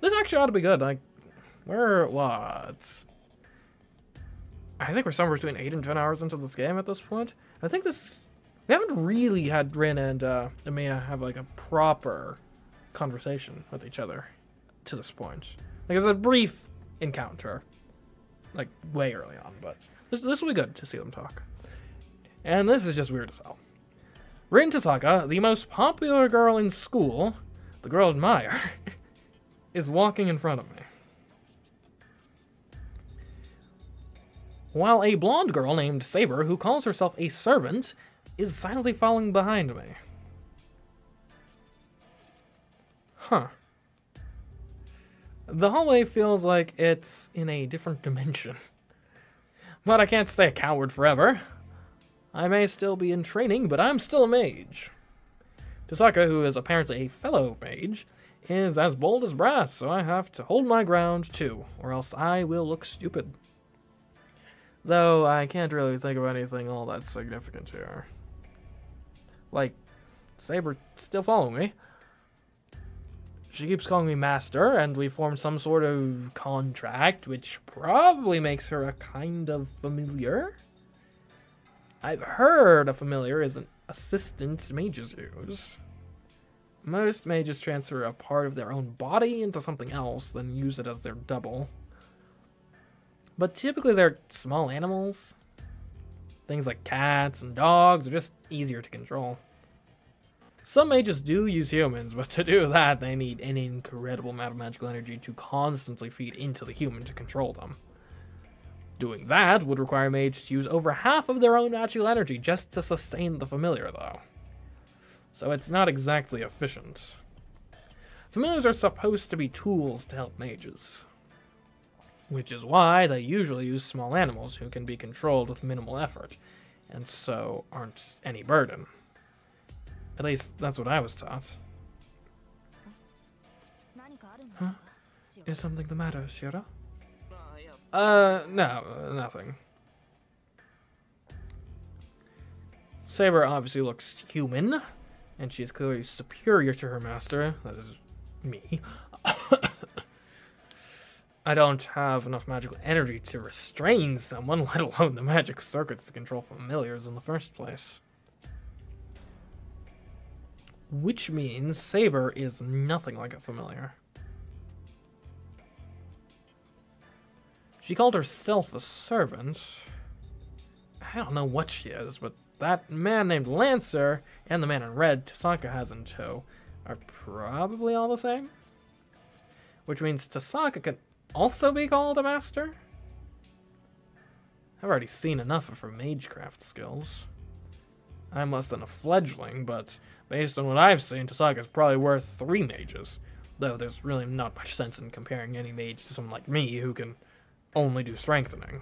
This actually ought to be good. Like, we're what? I think we're somewhere between 8 and 10 hours into this game at this point. I think this... We haven't really had Rin and Emiya have, like, a proper conversation with each other to this point. Like, it's a brief encounter. Like, way early on, but this will be good to see them talk. And this is just weird as hell. Rin Tasaka, the most popular girl in school, the girl I admire, is walking in front of me. While a blonde girl named Saber, who calls herself a servant, is silently following behind me. Huh. The hallway feels like it's in a different dimension. But I can't stay a coward forever. I may still be in training, but I'm still a mage. Tasaka, who is apparently a fellow mage, is as bold as brass, so I have to hold my ground too, or else I will look stupid. Though I can't really think of anything all that significant here. Like, Saber still following me. She keeps calling me master, and we formed some sort of contract, which probably makes her a kind of familiar. I've heard a familiar is an assistant mages use. Most mages transfer a part of their own body into something else, then use it as their double. But typically they're small animals. Things like cats and dogs are just easier to control. Some mages do use humans, but to do that, they need an incredible amount of magical energy to constantly feed into the human to control them. Doing that would require mages to use over half of their own magical energy just to sustain the familiar, though. So it's not exactly efficient. Familiars are supposed to be tools to help mages, which is why they usually use small animals who can be controlled with minimal effort, and so aren't any burden. At least, that's what I was taught. Huh? Is something the matter, Shira? No, nothing. Saber obviously looks human, and she is clearly superior to her master, that is, me. I don't have enough magical energy to restrain someone, let alone the magic circuits to control familiars in the first place. Which means Saber is nothing like a familiar. She called herself a servant. I don't know what she is, but that man named Lancer and the man in red Tasaka has in tow are probably all the same. Which means Tasaka can also be called a master? I've already seen enough of her MageCraft skills. I'm less than a fledgling, but based on what I've seen, Tasaka is probably worth 3 mages. Though there's really not much sense in comparing any mage to someone like me who can only do strengthening.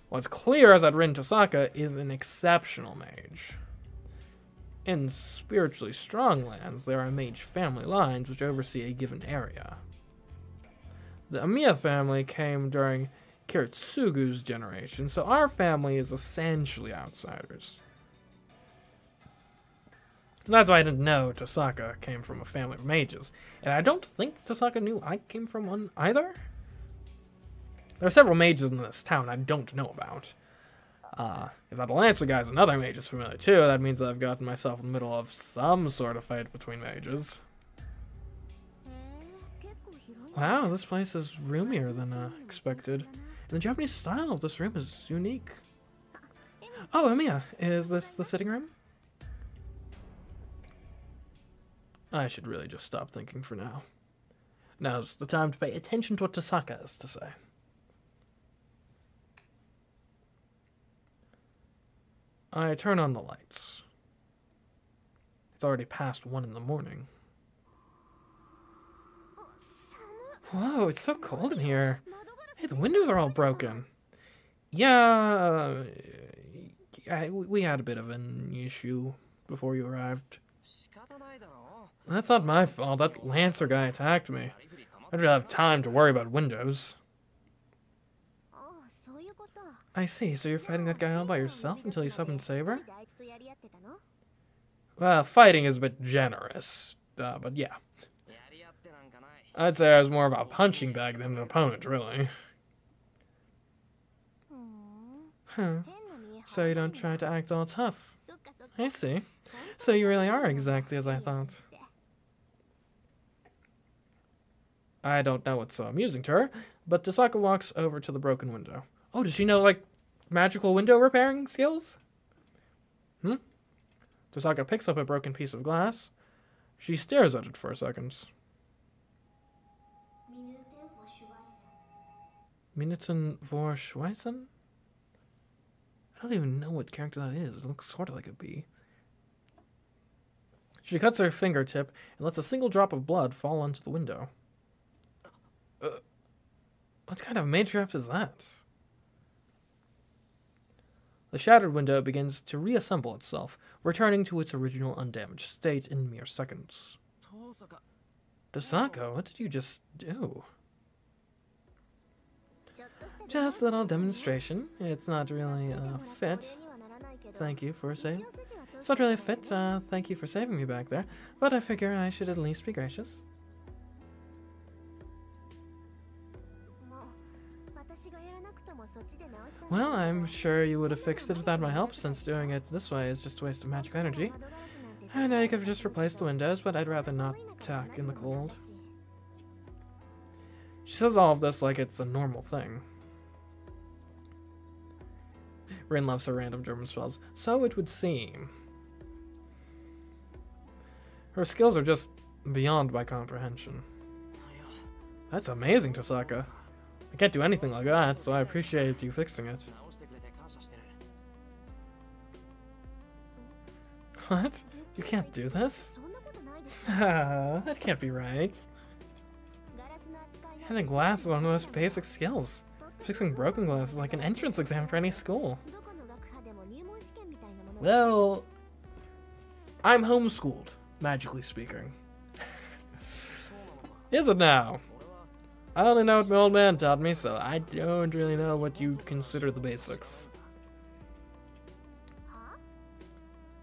What's clear is that Rin Tasaka is an exceptional mage. In spiritually strong lands, there are mage family lines which oversee a given area. The Emiya family came during Kiritsugu's generation, so our family is essentially outsiders. And that's why I didn't know Tasaka came from a family of mages. And I don't think Tasaka knew I came from one either. There are several mages in this town I don't know about. If that Lancer guy's another mage is familiar too, that means that I've gotten myself in the middle of some sort of fight between mages. Wow, this place is roomier than expected. And the Japanese style of this room is unique. Oh, Emiya, is this the sitting room? I should really just stop thinking for now. Now's the time to pay attention to what Tasaka has to say. I turn on the lights. It's already past 1 in the morning. Whoa, it's so cold in here. Hey, the windows are all broken. Yeah, we had a bit of an issue before you arrived. That's not my fault. That Lancer guy attacked me. I don't have time to worry about windows. I see, so you're fighting that guy all by yourself until you summon Saber? Well, fighting is a bit generous, but yeah. I'd say I was more of a punching bag than an opponent, really. Huh. So you don't try to act all tough. I see. So you really are exactly as I thought. I don't know what's so amusing to her, but Tasaka walks over to the broken window. Oh, does she know, like, magical window repairing skills? Tasaka picks up a broken piece of glass. She stares at it for a second. Minuten vor Schweißen? I don't even know what character that is. It looks sort of like a bee. She cuts her fingertip and lets a single drop of blood fall onto the window. What kind of Minecraft is that? The shattered window begins to reassemble itself, returning to its original undamaged state in mere seconds. Tasaka, what did you just do? Just a little demonstration. It's not really fit. Thank you for saving. It's not really fit. Thank you for saving me back there. But I figure I should at least be gracious. Well, I'm sure you would have fixed it without my help, since doing it this way is just a waste of magic energy. I know you could have just replaced the windows, but I'd rather not tack in the cold. She says all of this like it's a normal thing. Rin loves her random German spells, so it would seem. Her skills are just beyond my comprehension. That's amazing, Tasaka. I can't do anything like that, so I appreciate you fixing it. What? You can't do this? That can't be right. Handling glass is one of the most basic skills. Fixing broken glass is like an entrance exam for any school. Well, I'm homeschooled, magically speaking. Is it now? I only know what my old man taught me, so I don't really know what you'd consider the basics.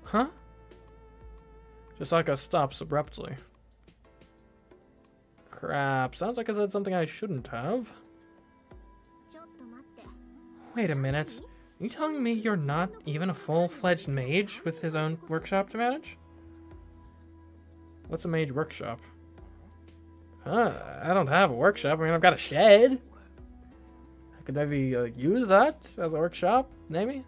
Huh? Tasaka stops abruptly. Crap, sounds like I said something I shouldn't have. Wait a minute. Are you telling me you're not even a full-fledged mage with his own workshop to manage? What's a mage workshop? I don't have a workshop. I mean, I've got a shed. I could maybe use that as a workshop, maybe?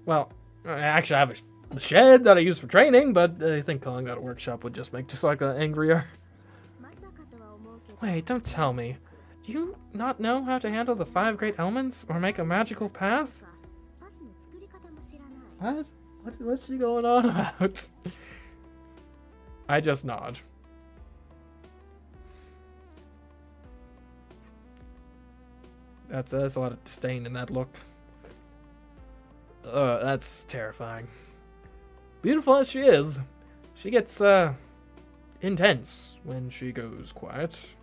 Well, actually, I have a shed that I use for training, but I think calling that a workshop would just make Tasaka angrier. Wait, don't tell me. Do you not know how to handle the 5 great elements or make a magical path? What? What's she going on about? I just nod. That's a lot of disdain in that look. That's terrifying. Beautiful as she is, she gets intense when she goes quiet.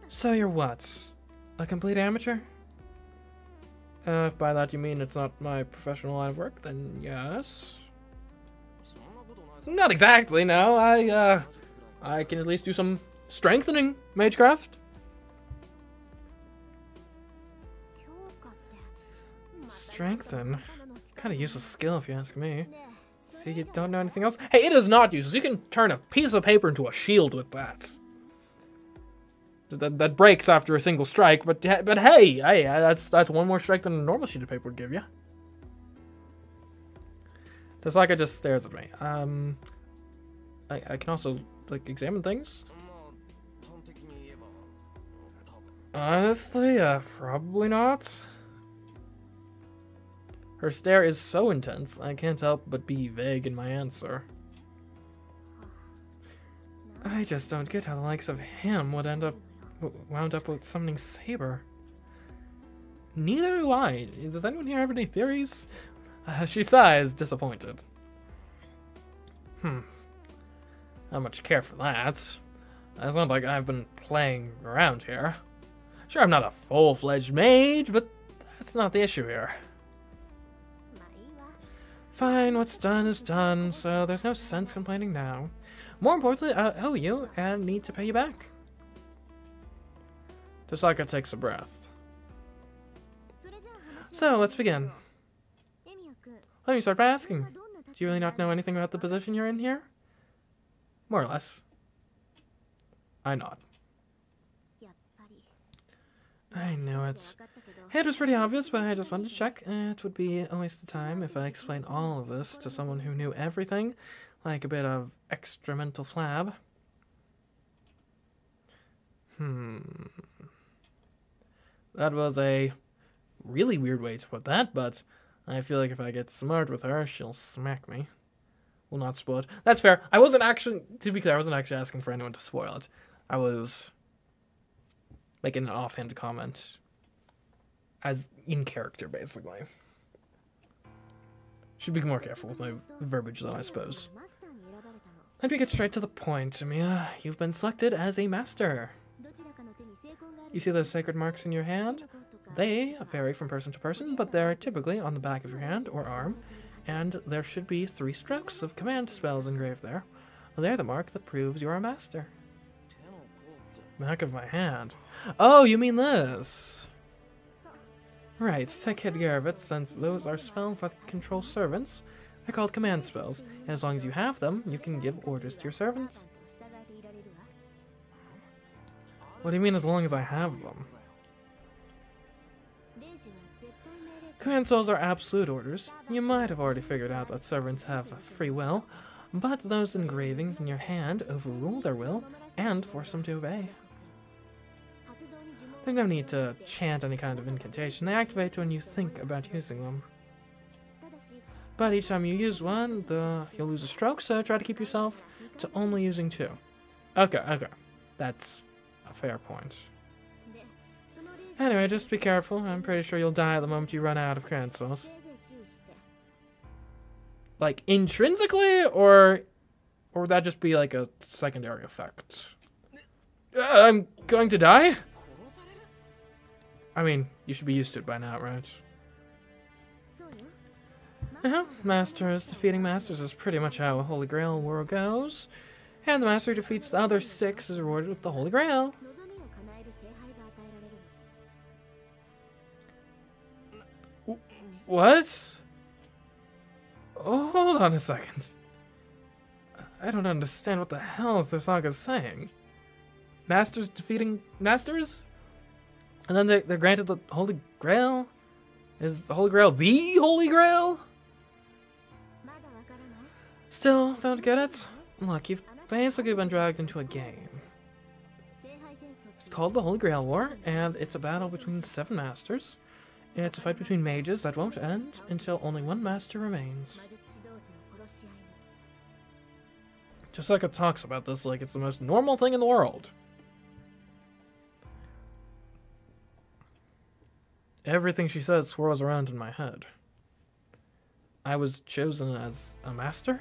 So you're what? A complete amateur? If by that you mean it's not my professional line of work, then yes. Not exactly, no. I can at least do some strengthening MageCraft. Strengthen? Kind of useless skill if you ask me. See, you don't know anything else? Hey, it is not useless. You can turn a piece of paper into a shield with that. That breaks after a single strike, but hey, that's one more strike than a normal sheet of paper would give you. Tasaka just stares at me. I can also, like, examine things. Honestly, probably not. Her stare is so intense, I can't help but be vague in my answer. I just don't get how the likes of him would wound up with summoning Saber. Neither do I. Does anyone here have any theories? She sighs, disappointed. Not much care for that. It's not like I've been playing around here. Sure, I'm not a full-fledged mage, but that's not the issue here. Fine, what's done is done, so there's no sense complaining now. More importantly, I owe you and need to pay you back. Tasaka takes a breath. So, let's begin. Let me start by asking, do you really not know anything about the position you're in here? More or less. I nod. I know it was pretty obvious, but I just wanted to check. It would be a waste of time if I explained all of this to someone who knew everything, like a bit of extra mental flab. That was a really weird way to put that, but I feel like if I get smart with her, she'll smack me. Will not spoil it. That's fair. I wasn't actually, to be clear, I wasn't actually asking for anyone to spoil it. I was making an offhand comment as in character, basically. Should be more careful with my verbiage, though, I suppose. Let me get straight to the point, Mia. You've been selected as a master. You see those sacred marks in your hand? They vary from person to person, but they're typically on the back of your hand or arm, and there should be 3 strokes of command spells engraved there. They're the mark that proves you're a master. Back of my hand. Oh, you mean this? Right, take care of it, since those are spells that control servants. They're called command spells, and as long as you have them, you can give orders to your servants. What do you mean, as long as I have them? Command spells are absolute orders. You might have already figured out that servants have free will, but those engravings in your hand overrule their will and force them to obey. There's no need to chant any kind of incantation. They activate when you think about using them. But each time you use one, you'll lose a stroke, so try to keep yourself to only using 2. Okay. That's a fair point. Anyway, just be careful. I'm pretty sure you'll die the moment you run out of command spells. Like, intrinsically, or would that just be like a secondary effect? I'm going to die? I mean, you should be used to it by now, right? Masters defeating masters is pretty much how a Holy Grail war goes. And the master who defeats the other 6 is rewarded with the Holy Grail. What? Oh, hold on a second. I don't understand what the hell is this saga saying. Masters defeating masters? And then they're granted the Holy Grail? Is the Holy Grail the Holy Grail? Still, don't get it? Look, you've basically been dragged into a game. It's called the Holy Grail War, and it's a battle between 7 masters. It's a fight between mages that won't end until only 1 master remains. Tasaka talks about this like it's the most normal thing in the world. Everything she says swirls around in my head. I was chosen as a master?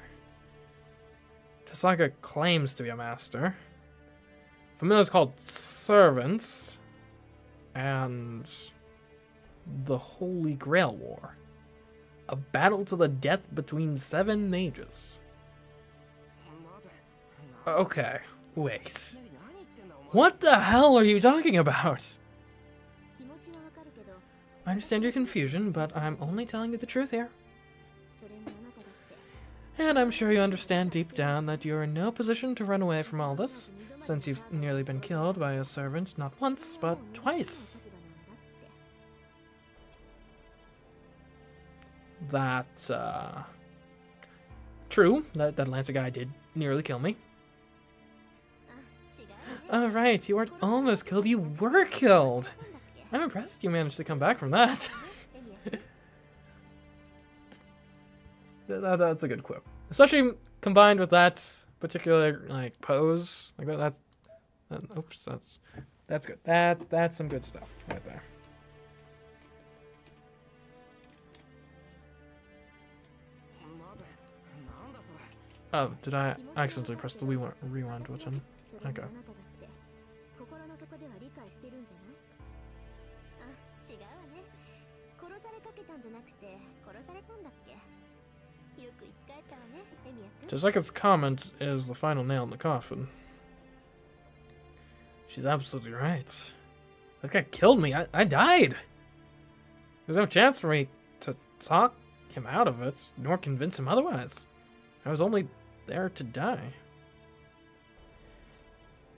Tasaka claims to be a master. Familiars called servants. And the Holy Grail War. A battle to the death between 7 mages. Okay, wait. What the hell are you talking about? I understand your confusion, but I'm only telling you the truth here. And I'm sure you understand deep down that you're in no position to run away from all this, since you've nearly been killed by a servant not once, but twice. That's, true. That Lancer guy did nearly kill me. Alright, you weren't almost killed, you were killed! I'm impressed you managed to come back from that. That's a good quip. Especially combined with that particular, like, pose. Like, oops, that's good. That's some good stuff right there. Oh, did I accidentally press the rewind button? Okay. Tozaka's comment is the final nail in the coffin. She's absolutely right. That guy killed me. I died. There's no chance for me to talk him out of it, nor convince him otherwise. I was only there to die.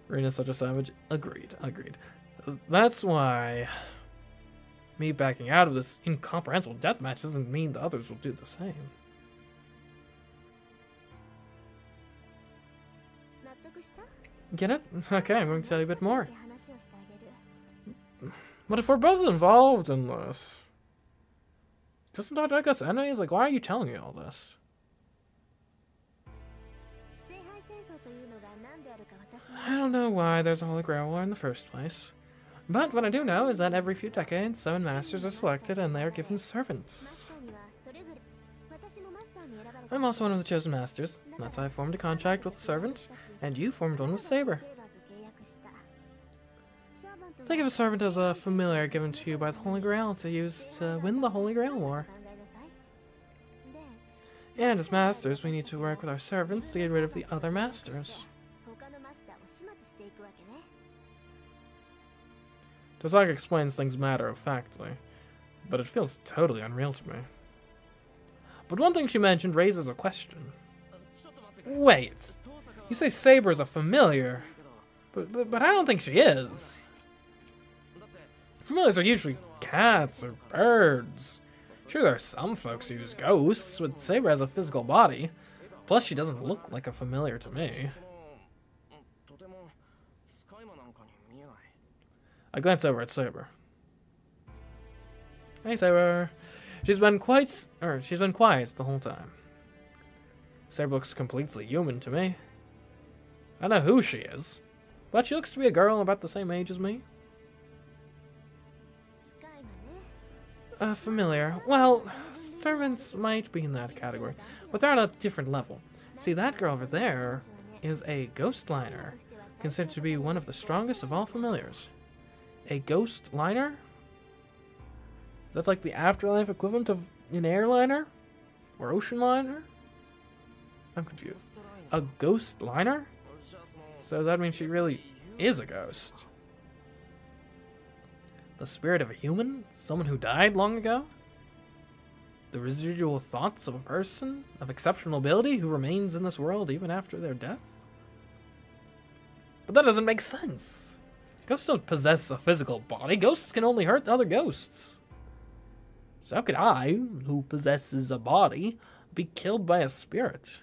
Rena's such a savage. Agreed. That's why me backing out of this incomprehensible deathmatch doesn't mean the others will do the same. Get it? Okay, I'm going to tell you a bit more. But if we're both involved in this, doesn't that make us enemies? Like, why are you telling me all this? I don't know why there's a Holy Grail War in the first place. But what I do know is that every few decades, 7 masters are selected and they are given servants. I'm also one of the chosen masters. That's why I formed a contract with a servant, and you formed one with Saber. Think of a servant as a familiar given to you by the Holy Grail to use to win the Holy Grail War. And as masters, we need to work with our servants to get rid of the other masters. Tozaka explains things matter-of-factly, but it feels totally unreal to me. But one thing she mentioned raises a question. Wait, you say Saber's a familiar, but I don't think she is. Familiars are usually cats or birds. Sure, there are some folks who use ghosts, but Saber has a physical body. Plus, she doesn't look like a familiar to me. I glance over at Saber. Hey, Saber. She's been quiet the whole time. Saber looks completely human to me. I don't know who she is, but she looks to be a girl about the same age as me. Familiar. Well, servants might be in that category, but they're on a different level. See, that girl over there is a ghost liner, considered to be one of the strongest of all familiars. A ghost liner? Is that like the afterlife equivalent of an airliner? Or ocean liner? I'm confused. A ghost liner? So does that mean she really is a ghost? The spirit of a human? Someone who died long ago? The residual thoughts of a person of exceptional ability who remains in this world even after their death? But that doesn't make sense. Ghosts don't possess a physical body. Ghosts can only hurt other ghosts. So how could I, who possesses a body, be killed by a spirit?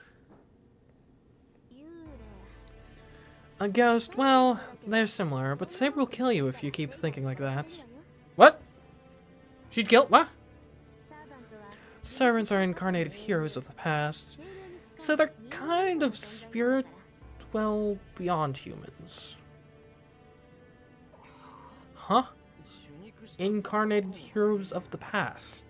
A ghost, well, they're similar, but Saber will kill you if you keep thinking like that. What? She'd kill? What? Servants are incarnated heroes of the past, so they're kind of spirit, well, beyond humans. Huh? Incarnated heroes of the past.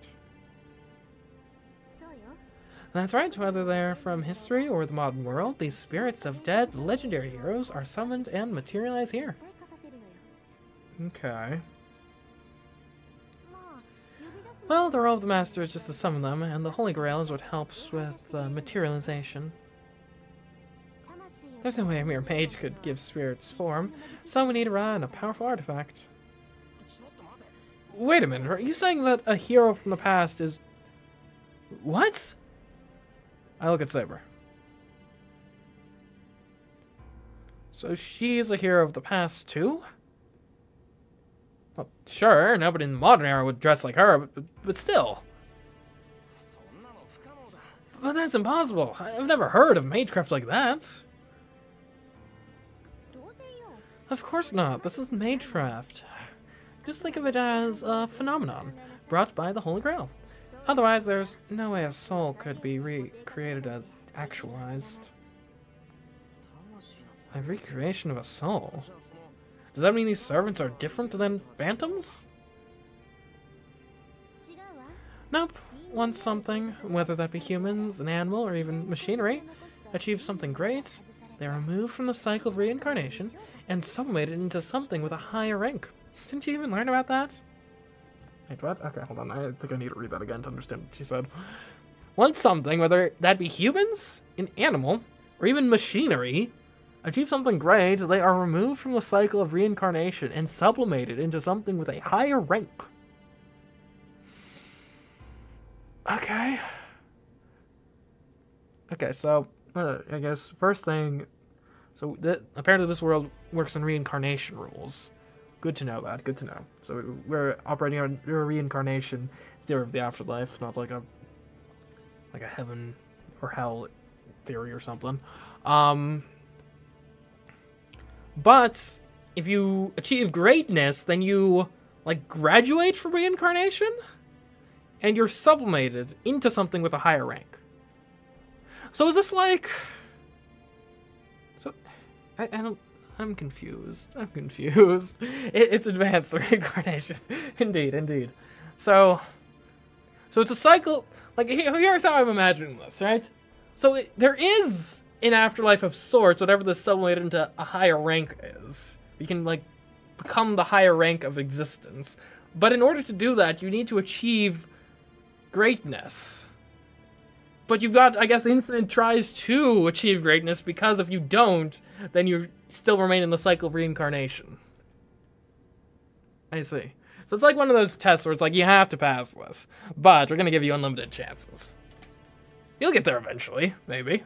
That's right, whether they're from history or the modern world, these spirits of dead legendary heroes are summoned and materialize here. Okay. Well, the role of the master is just to summon them, and the Holy Grail is what helps with materialization. There's no way a mere mage could give spirits form, so we need to run a powerful artifact. Wait a minute, are you saying that a hero from the past is... What? I look at Saber. So she's a hero of the past too? Well, sure, nobody in the modern era would dress like her, but still. But that's impossible. I've never heard of MageCraft like that. Of course not. This is MageCraft. Just think of it as a phenomenon brought by the Holy Grail. Otherwise, there's no way a soul could be recreated as actualized. A recreation of a soul? Does that mean these servants are different than phantoms? Nope. Once something, whether that be humans, an animal, or even machinery, achieves something great, they are removed from the cycle of reincarnation and sublimated into something with a higher rank. Didn't you even learn about that? Wait, what? Okay, hold on. I think I need to read that again to understand what she said. Once something, whether that be humans, an animal, or even machinery, achieve something great, they are removed from the cycle of reincarnation and sublimated into something with a higher rank. Okay. Okay, so, I guess, first thing, so apparently this world works on reincarnation rules. Good to know that, good to know. So we're operating on a reincarnation theory of the afterlife, not like a heaven or hell theory or something. But if you achieve greatness, then you, like, graduate from reincarnation? And you're sublimated into something with a higher rank. So is this like... So, I'm confused. I'm confused. It's advanced reincarnation. Indeed, indeed. So it's a cycle... Like, here's how I'm imagining this, right? So there is an afterlife of sorts, whatever the sublimated into a higher rank is. You can, like, become the higher rank of existence. But in order to do that, you need to achieve greatness. But you've got, I guess, infinite tries to achieve greatness, because if you don't, then you still remain in the cycle of reincarnation. I see. So it's like one of those tests where it's like, you have to pass this, but we're going to give you unlimited chances. You'll get there eventually, maybe.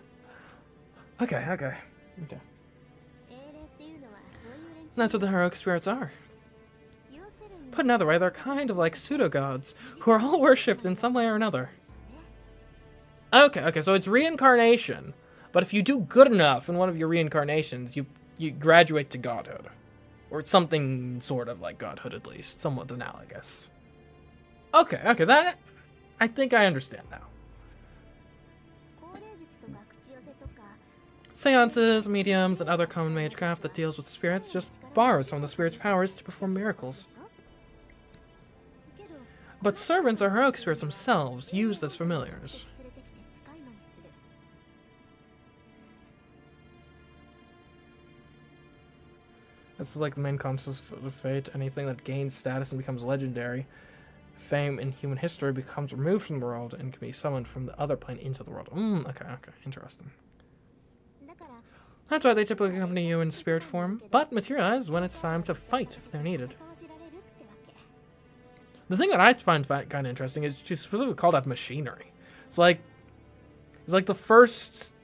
Okay. That's what the heroic spirits are. Put another way, they're kind of like pseudo-gods, who are all worshipped in some way or another. Okay, so it's reincarnation, but if you do good enough in one of your reincarnations, you graduate to godhood. Or it's something sort of like godhood, at least. Somewhat analogous. Okay, that... I think I understand now. Seances, mediums, and other common magecraft that deals with spirits just borrows from the spirit's powers to perform miracles. But servants are heroic spirits themselves, used as familiars. This is like the main concept of fate. Anything that gains status and becomes legendary, fame in human history, becomes removed from the world and can be summoned from the other plane into the world. Okay, interesting. That's why they typically accompany you in spirit form, but materialize when it's time to fight if they're needed. The thing that I find kind of interesting is she specifically called out machinery. It's like the first,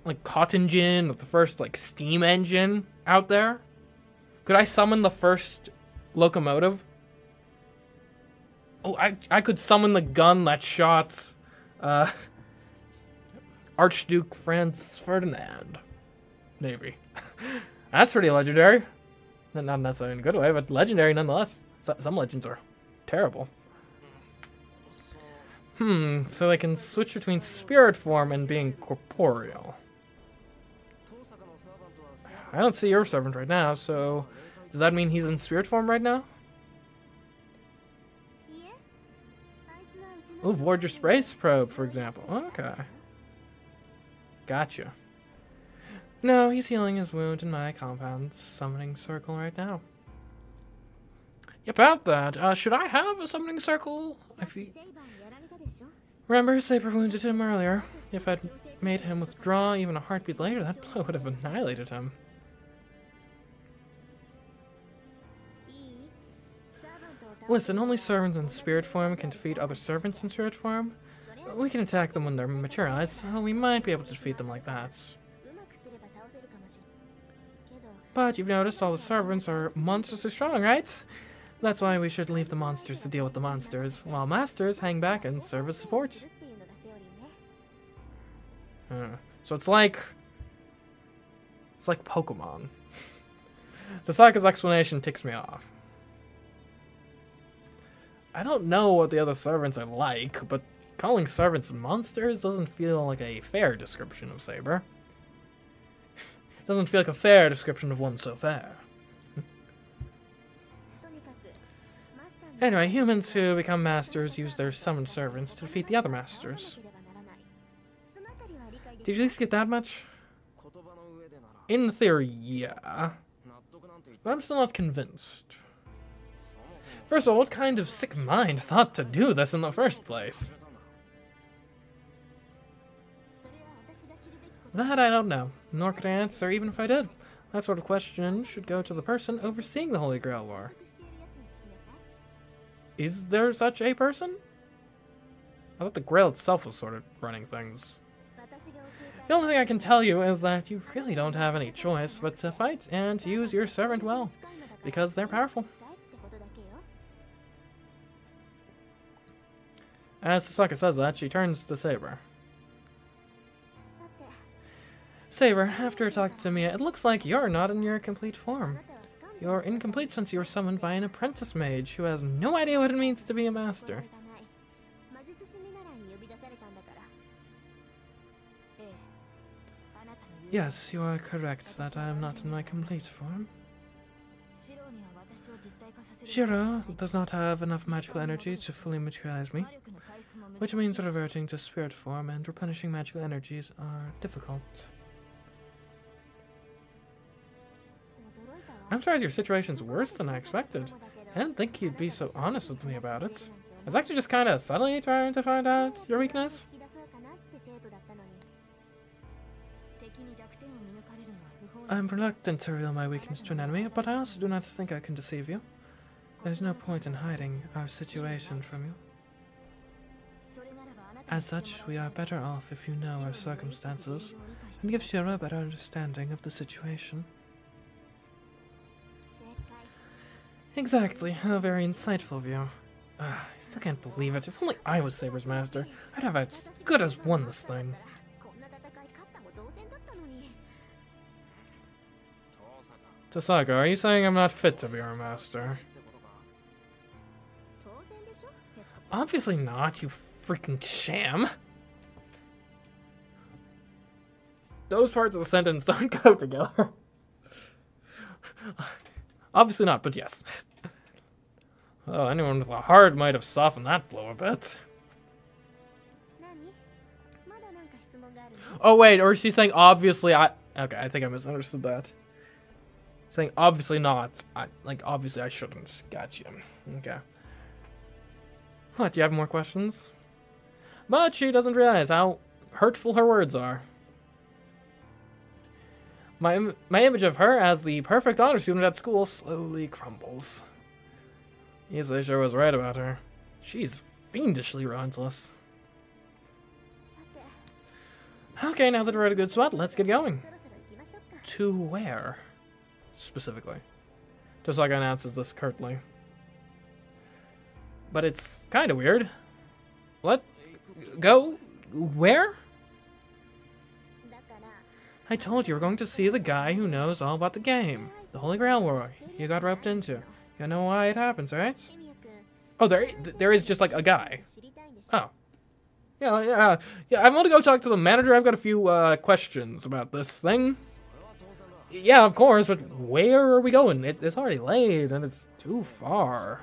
like, cotton gin, or the first, like, steam engine out there. Could I summon the first locomotive? Oh, I could summon the gun that shot Archduke Franz Ferdinand. Maybe. That's pretty legendary. Not necessarily in a good way, but legendary nonetheless. Some legends are terrible. So they can switch between spirit form and being corporeal. I don't see your servant right now, so does that mean he's in spirit form right now? Oh, Voyager Space Probe, for example. Okay. Gotcha. No, he's healing his wound in my compound summoning circle right now. About that, should I have a summoning circle? Remember, Saber wounded him earlier. If I'd made him withdraw even a heartbeat later, that blow would have annihilated him. Listen, only servants in spirit form can defeat other servants in spirit form. We can attack them when they're materialized, so we might be able to defeat them like that. But you've noticed all the servants are monstrously strong, right? That's why we should leave the monsters to deal with the monsters, while masters hang back and serve as support. So it's like Pokemon. Tasaka's explanation ticks me off. I don't know what the other servants are like, but calling servants monsters doesn't feel like a fair description of Saber. It doesn't feel like a fair description of one so fair. Anyway, humans who become masters use their summoned servants to defeat the other masters. Did you at least get that much? In theory, yeah. But I'm still not convinced. First of all, what kind of sick mind thought to do this in the first place? That I don't know, nor could I answer even if I did. That sort of question should go to the person overseeing the Holy Grail War. Is there such a person? I thought the Grail itself was sort of running things. The only thing I can tell you is that you really don't have any choice but to fight and use your servant well, because they're powerful. As Tasaka says that, she turns to Saber. Saber, after talking to Mia, it looks like you're not in your complete form. You're incomplete since you were summoned by an apprentice mage who has no idea what it means to be a master. Yes, you are correct that I am not in my complete form. Shiro does not have enough magical energy to fully materialize me, which means reverting to spirit form and replenishing magical energies are difficult. I'm sorry your situation's worse than I expected. I didn't think you'd be so honest with me about it. I was actually just kind of subtly trying to find out your weakness. I'm reluctant to reveal my weakness to an enemy, but I also do not think I can deceive you. There's no point in hiding our situation from you. As such, we are better off if you know our circumstances and give Shiro a better understanding of the situation. Exactly, a very insightful view. I still can't believe it. If only I was Saber's master, I'd have as good as won this thing. Tasaka, are you saying I'm not fit to be our master? Obviously not, you freaking sham. Those parts of the sentence don't go together. Obviously not, but yes. Oh, anyone with a heart might have softened that blow a bit. Oh wait, or is she saying obviously okay, I think I misunderstood that. Saying obviously not. Obviously I shouldn't. Gotcha. Okay. What, do you have more questions? But she doesn't realize how hurtful her words are. My image of her as the perfect honor student at school slowly crumbles. Yes, I sure was right about her. She's fiendishly relentless. Okay, now that we're at a good spot, let's get going. To where? Specifically. Tasaka announces this curtly. But it's kind of weird. What? Go? Where? I told you we're going to see the guy who knows all about the game. The Holy Grail War you got roped into. You know why it happens, right? Oh, there is just like a guy. Oh. Yeah, I want to go talk to the manager. I've got a few questions about this thing. Yeah, of course, but where are we going? It's already late and it's too far.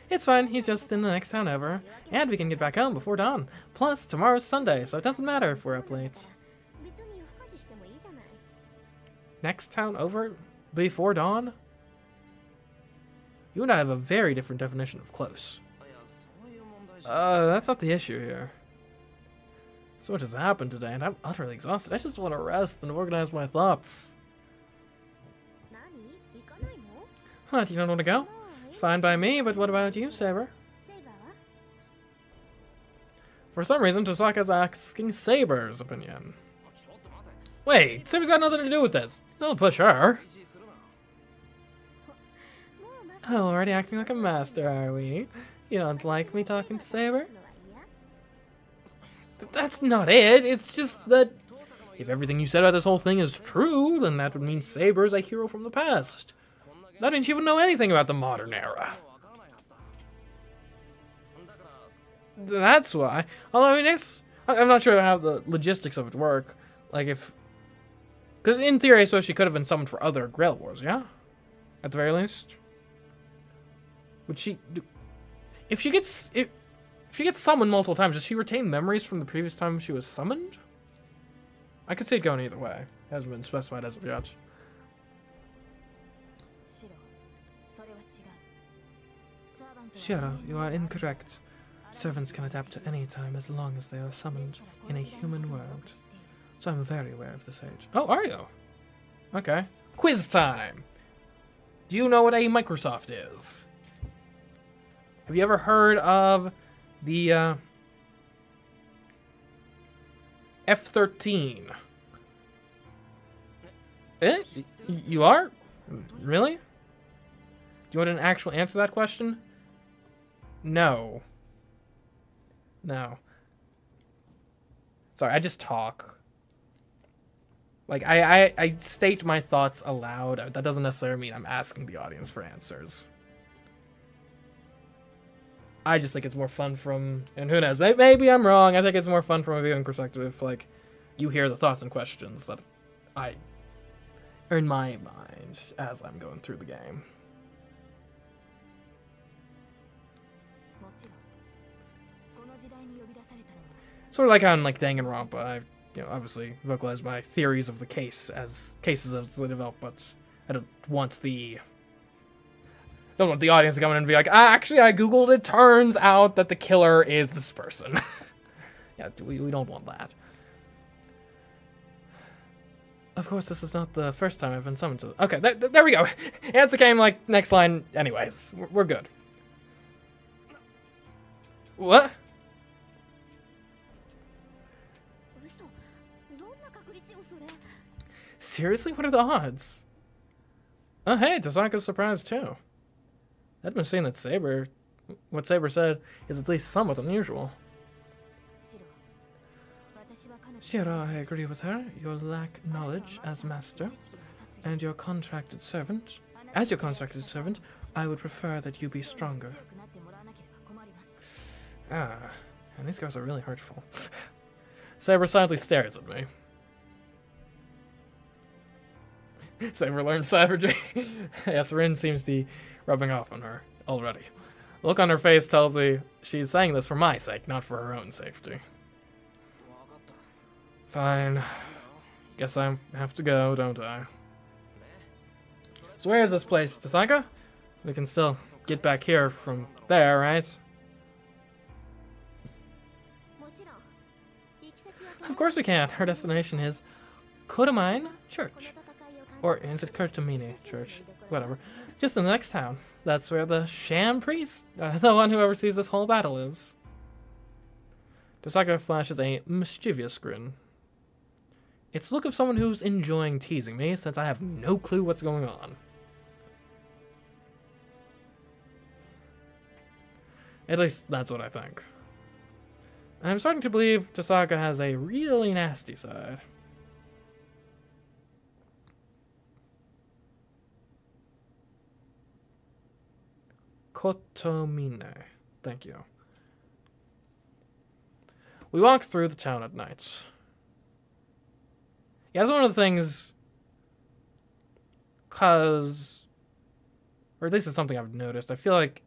It's fine, he's just in the next town over. And we can get back home before dawn. Plus, tomorrow's Sunday, so it doesn't matter if we're up late. Next town over? Before dawn? You and I have a very different definition of close. That's not the issue here. So much has happened today, and I'm utterly exhausted. I just want to rest and organize my thoughts. What, you don't want to go? Fine by me, but what about you, Saber? For some reason, Tosaka's asking Saber's opinion. Wait, Saber's got nothing to do with this. Don't push her. Oh, already acting like a master, are we? You don't like me talking to Saber? That's not it. It's just that if everything you said about this whole thing is true, then that would mean Saber's a hero from the past. That means she wouldn't know anything about the modern era. That's why. Although, I guess, I'm not sure how the logistics of it work. Like if... Because in theory, so she could have been summoned for other Grail Wars, yeah? At the very least. Would she... If she gets summoned multiple times, does she retain memories from the previous time she was summoned? I could see it going either way. It hasn't been specified as of yet. Shiro, Shiro, you are incorrect. Servants can adapt to any time as long as they are summoned in a human world. So I'm very aware of this age. Oh, are you? Okay. Quiz time! Do you know what a Microsoft is? Have you ever heard of the F-13? Eh? You are? Really? Do you want an actual answer to that question? No. No. Sorry, I just talk. Like, I state my thoughts aloud. That doesn't necessarily mean I'm asking the audience for answers. I just think it's more fun from, and who knows, maybe I'm wrong. I think it's more fun from a viewing perspective if, like, you hear the thoughts and questions that I are in my mind as I'm going through the game. Sort of like on, like, Danganronpa, I, obviously vocalize my theories of the case as cases as they develop, but I don't want the audience to come in and be like, actually, I googled it, turns out that the killer is this person. Yeah, we don't want that. Of course, this is not the first time I've been summoned to... Okay, there we go. Answer came, like, next line anyways. We're good. What? Seriously? What are the odds? Oh, hey, Tasaka's surprised, too. I'd been seeing that Saber... What Saber said is at least somewhat unusual. Shiro, I agree with her. You lack knowledge as master, and your contracted servant. As your contracted servant, I would prefer that you be stronger. Ah, and these guys are really hurtful. Saber silently stares at me. Saber learned savagery. Yes, Rin seems to be rubbing off on her already. The look on her face tells me she's saying this for my sake, not for her own safety. Fine. Guess I have to go, don't I? So where is this place, Tasaka? We can still get back here from there, right? Of course we can. Our destination is Kodamine Church. Or is it Kurtamine Church? Whatever. Just in the next town. That's where the sham priest, the one who oversees this whole battle, lives. Tasaka flashes a mischievous grin. It's the look of someone who's enjoying teasing me, since I have no clue what's going on. At least, that's what I think. I'm starting to believe Tasaka has a really nasty side. Kotomine. Thank you. We walk through the town at night. Yeah, that's one of the things, or at least it's something I've noticed. I feel like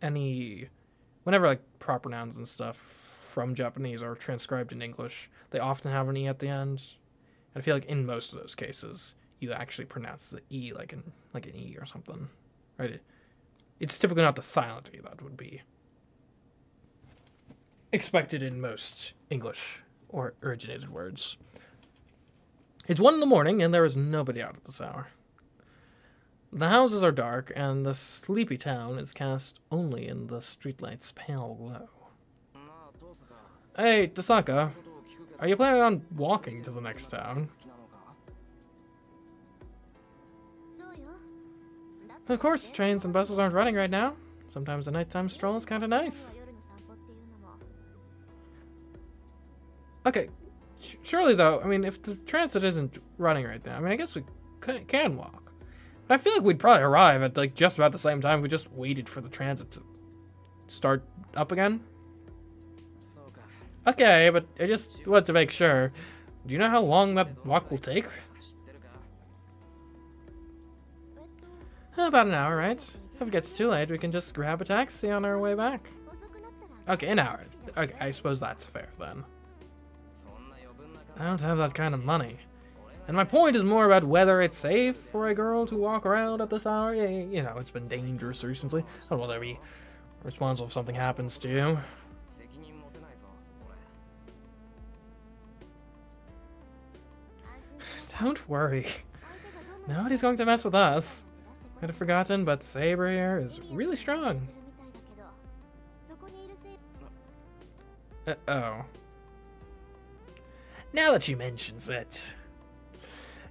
whenever like proper nouns and stuff from Japanese are transcribed in English, they often have an E at the end. And I feel like in most of those cases, you actually pronounce the E like an E or something, right? It's typically not the silent E that would be expected in most English or originated words. It's 1 in the morning, and there is nobody out at this hour. The houses are dark, and the sleepy town is cast only in the streetlight's pale glow. Hey, Tasaka, are you planning on walking to the next town? Of course, trains and buses aren't running right now. Sometimes a nighttime stroll is kind of nice. Okay, surely though, I mean, if the transit isn't running right now, I mean, I guess we can walk. But I feel like we'd probably arrive at like just about the same time if we just waited for the transit to start up again. Okay, but I just want to make sure. Do you know how long that walk will take? About an hour, right? If it gets too late, we can just grab a taxi on our way back. Okay, an hour. Okay, I suppose that's fair then. I don't have that kind of money. And my point is more about whether it's safe for a girl to walk around at this hour. You know, it's been dangerous recently. I don't want to be responsible if something happens to you. Don't worry. Nobody's going to mess with us. I'd have forgotten, but Saber here is really strong. Uh-oh. Now that she mentions it.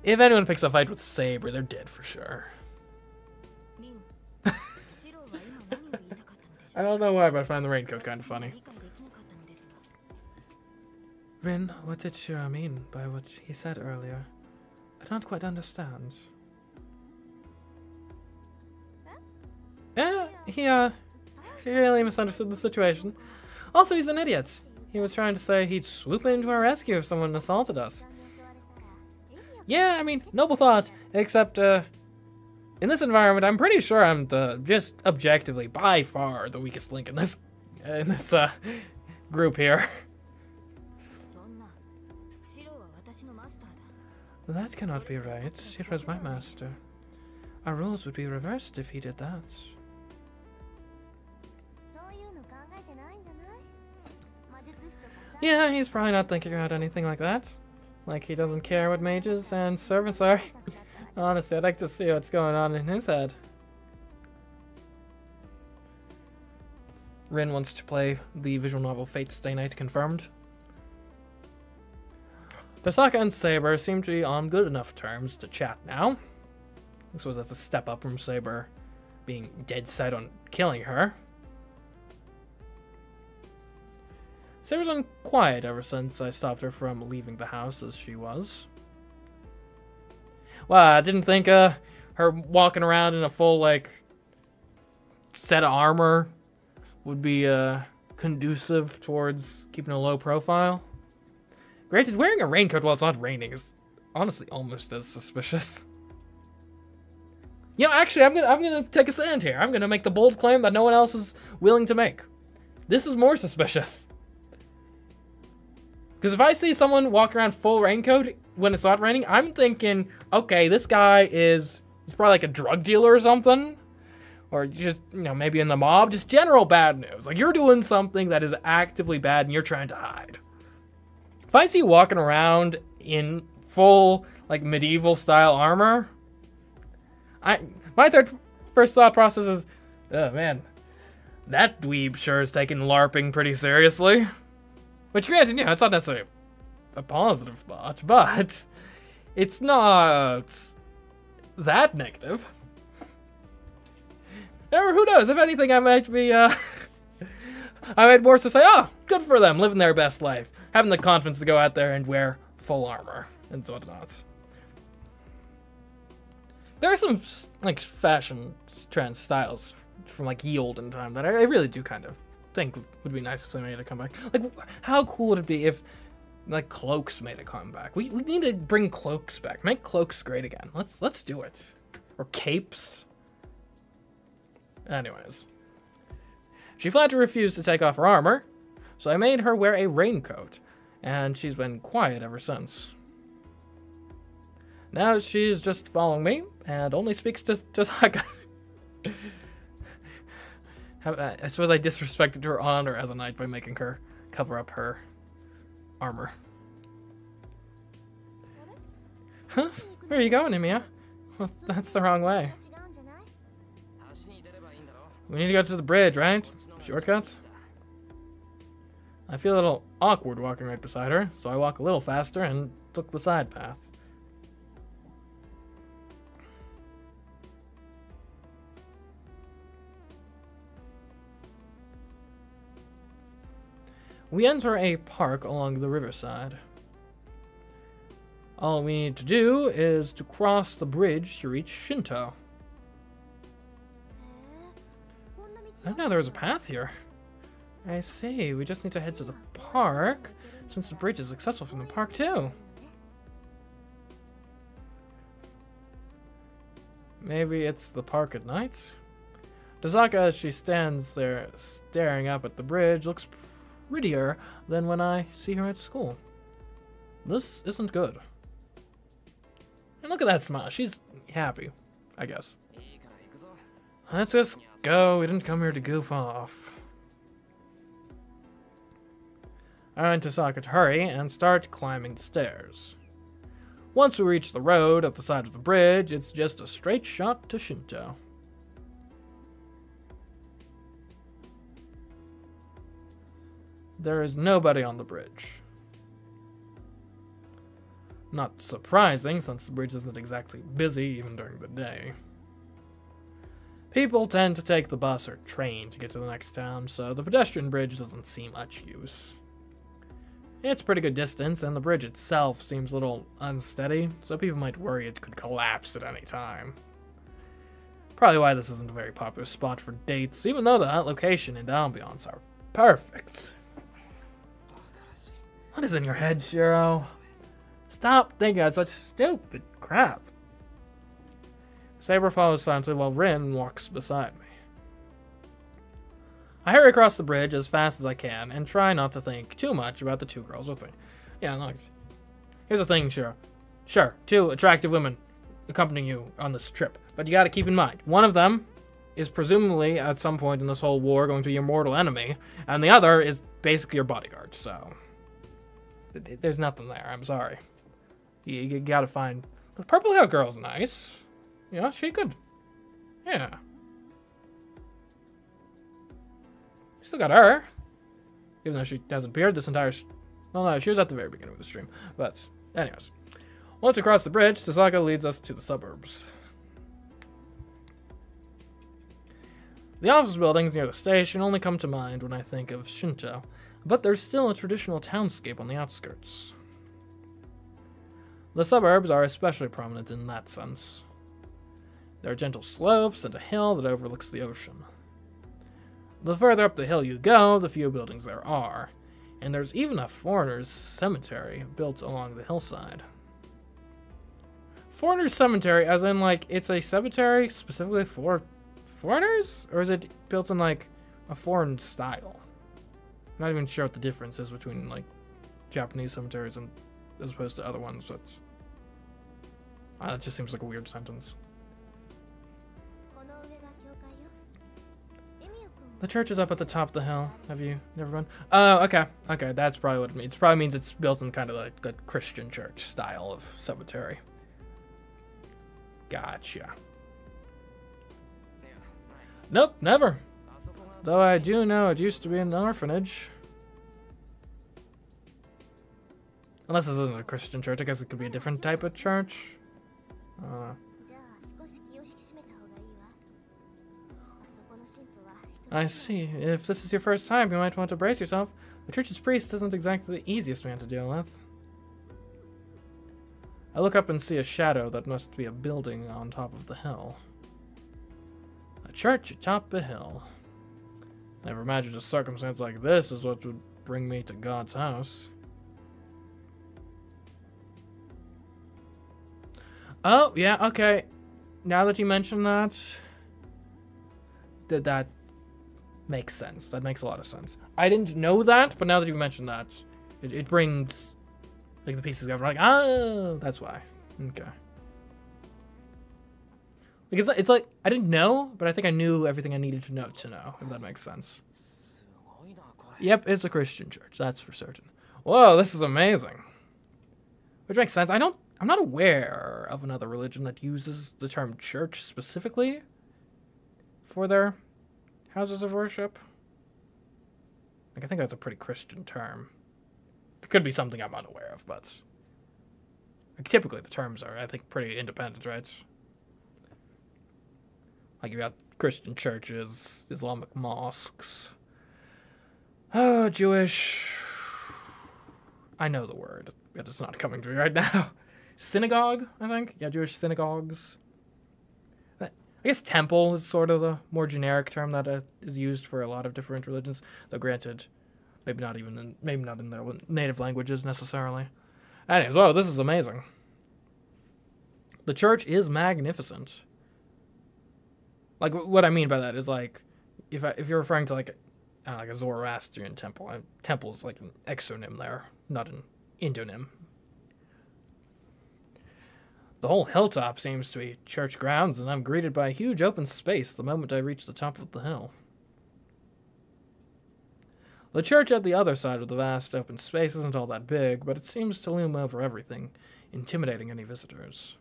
If anyone picks a fight with Saber, they're dead for sure. I don't know why, but I find the raincoat kind of funny. Rin, what did Shira mean by what he said earlier? I don't quite understand. Yeah, he really misunderstood the situation. Also, he's an idiot. He was trying to say he'd swoop into our rescue if someone assaulted us. Yeah, I mean, noble thought, except, in this environment, I'm pretty sure I'm just objectively, by far, the weakest link in this group here. That cannot be right. Shira's my master. Our roles would be reversed if he did that. Yeah, he's probably not thinking about anything like that. Like he doesn't care what mages and servants are. Honestly, I'd like to see what's going on in his head. Rin wants to play the visual novel Fate Stay Night confirmed. Tasaka and Saber seem to be on good enough terms to chat now. I suppose that's a step up from Saber being dead set on killing her. Saber's been quiet ever since I stopped her from leaving the house as she was. Well, I didn't think her walking around in a full, like, set of armor would be conducive towards keeping a low profile. Granted, wearing a raincoat while it's not raining is honestly almost as suspicious. You know, actually, I'm gonna take a stand here. I'm gonna make the bold claim that no one else is willing to make. This is more suspicious. Because if I see someone walk around full raincoat when it's not raining, I'm thinking, okay, this guy he's probably like a drug dealer or something. Or just, you know, maybe in the mob. Just general bad news. Like, you're doing something that is actively bad and you're trying to hide. If I see you walking around in full, like, medieval style armor, my first thought process is, oh man, that dweeb sure is taking LARPing pretty seriously. Which, granted, yeah, it's not necessarily a positive thought, but it's not that negative. Or who knows? If anything, I might be, I might more so say, oh, good for them, living their best life, having the confidence to go out there and wear full armor and whatnot. There are some, like, fashion trend styles from, like, ye olden time that I really do kind of think would be nice if they made a comeback. Like, how cool would it be if, like, cloaks made a comeback? We need to bring cloaks back. Make cloaks great again. Let's do it. Or capes. Anyways. She flat to refuse to take off her armor, so I made her wear a raincoat, and she's been quiet ever since. Now she's just following me, and only speaks to Tasaka. I suppose I disrespected her honor as a knight by making her cover up her armor. Huh? Where are you going, Emiya? Well, that's the wrong way. We need to go to the bridge, right? Shortcuts? I feel a little awkward walking right beside her, so I walk a little faster and took the side path. We enter a park along the riverside. All we need to do is to cross the bridge to reach Shinto. I didn't know there was a path here. I see, we just need to head to the park, since the bridge is accessible from the park too. Maybe it's the park at night? Tasaka, as she stands there staring up at the bridge, looks prettier than when I see her at school. This isn't good. And look at that smile. She's happy, I guess. Let's just go. We didn't come here to goof off. I want Tasaka to hurry and start climbing the stairs. Once we reach the road at the side of the bridge, it's just a straight shot to Shinto. There is nobody on the bridge. Not surprising, since the bridge isn't exactly busy even during the day. People tend to take the bus or train to get to the next town, so the pedestrian bridge doesn't see much use. It's pretty good distance, and the bridge itself seems a little unsteady, so people might worry it could collapse at any time. Probably why this isn't a very popular spot for dates, even though the location and ambiance are perfect. What is in your head, Shiro? Stop thinking of such stupid crap. Saber follows silently while Rin walks beside me. I hurry across the bridge as fast as I can and try not to think too much about the two girls with me. Yeah, no, here's the thing, Shiro. Sure, two attractive women accompanying you on this trip, but you gotta keep in mind, one of them is presumably at some point in this whole war going to be your mortal enemy, and the other is basically your bodyguard, so there's nothing there, I'm sorry. You gotta find... The purple hair girl's nice. Yeah, she could. Yeah. Still got her. Even though she hasn't appeared this entire... Well, no, she was at the very beginning of the stream. But, anyways. Once we cross the bridge, Sasaka leads us to the suburbs. The office buildings near the station only come to mind when I think of Shinto, but there's still a traditional townscape on the outskirts. The suburbs are especially prominent in that sense. There are gentle slopes and a hill that overlooks the ocean. The further up the hill you go, the fewer buildings there are, and there's even a foreigners' cemetery built along the hillside. Foreigners' cemetery, as in, like, it's a cemetery specifically for foreigners? Or is it built in, like, a foreign style? I'm not even sure what the difference is between, like, Japanese cemeteries and as opposed to other ones. That's... that just seems like a weird sentence. The church is up at the top of the hill. Have you never been? Oh, okay. Okay, that's probably what it means. It probably means it's built in kind of like a Christian church style of cemetery. Gotcha. Nope, never. Though I do know it used to be an orphanage. Unless this isn't a Christian church, I guess it could be a different type of church. I see. If this is your first time, you might want to brace yourself. The church's priest isn't exactly the easiest man to deal with. I look up and see a shadow that must be a building on top of the hill. A church atop a hill. Never imagined a circumstance like this is what would bring me to God's house. Oh, yeah, okay. Now that you mention that, that makes sense. That makes a lot of sense. I didn't know that, but now that you mentioned that, it brings, like, the pieces together. Like, oh, that's why. Okay. Like, it's like, I didn't know, but I think I knew everything I needed to know, if that makes sense. Yep, it's a Christian church, that's for certain. Whoa, this is amazing. Which makes sense. I'm not aware of another religion that uses the term church specifically for their houses of worship. Like, I think that's a pretty Christian term. It could be something I'm unaware of, but like, typically the terms are, I think, pretty independent, right? Like, you got Christian churches, Islamic mosques. Oh, Jewish. I know the word. It's not coming to me right now. Synagogue, I think. Yeah, Jewish synagogues. I guess temple is sort of the more generic term that is used for a lot of different religions. Though granted, maybe not in their native languages necessarily. Anyways, oh, this is amazing. The church is magnificent. Like, what I mean by that is, like, if you're referring to, like, I don't know, like a Zoroastrian temple. Temple is like an exonym there, not an endonym. The whole hilltop seems to be church grounds, and I'm greeted by a huge open space the moment I reach the top of the hill. The church at the other side of the vast open space isn't all that big, but it seems to loom over everything, intimidating any visitors.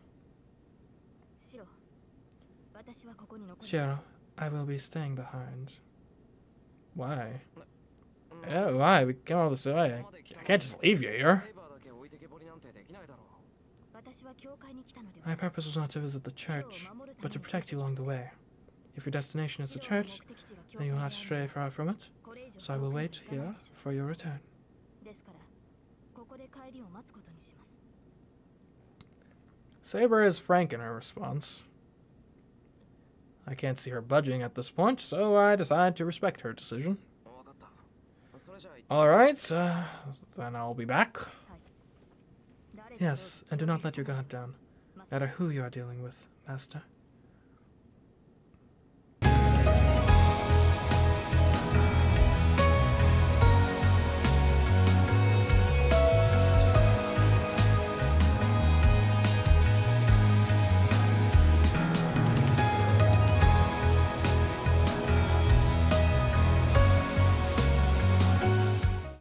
Shiro, I will be staying behind. Why? Oh, why? We came all this way. I can't just leave you here. My purpose was not to visit the church, but to protect you along the way. If your destination is the church, then you will not stray far from it, so I will wait here for your return. Saber is frank in her response. I can't see her budging at this point, so I decide to respect her decision. Alright, then I'll be back. Yes, and do not let your guard down, no matter who you are dealing with, Master.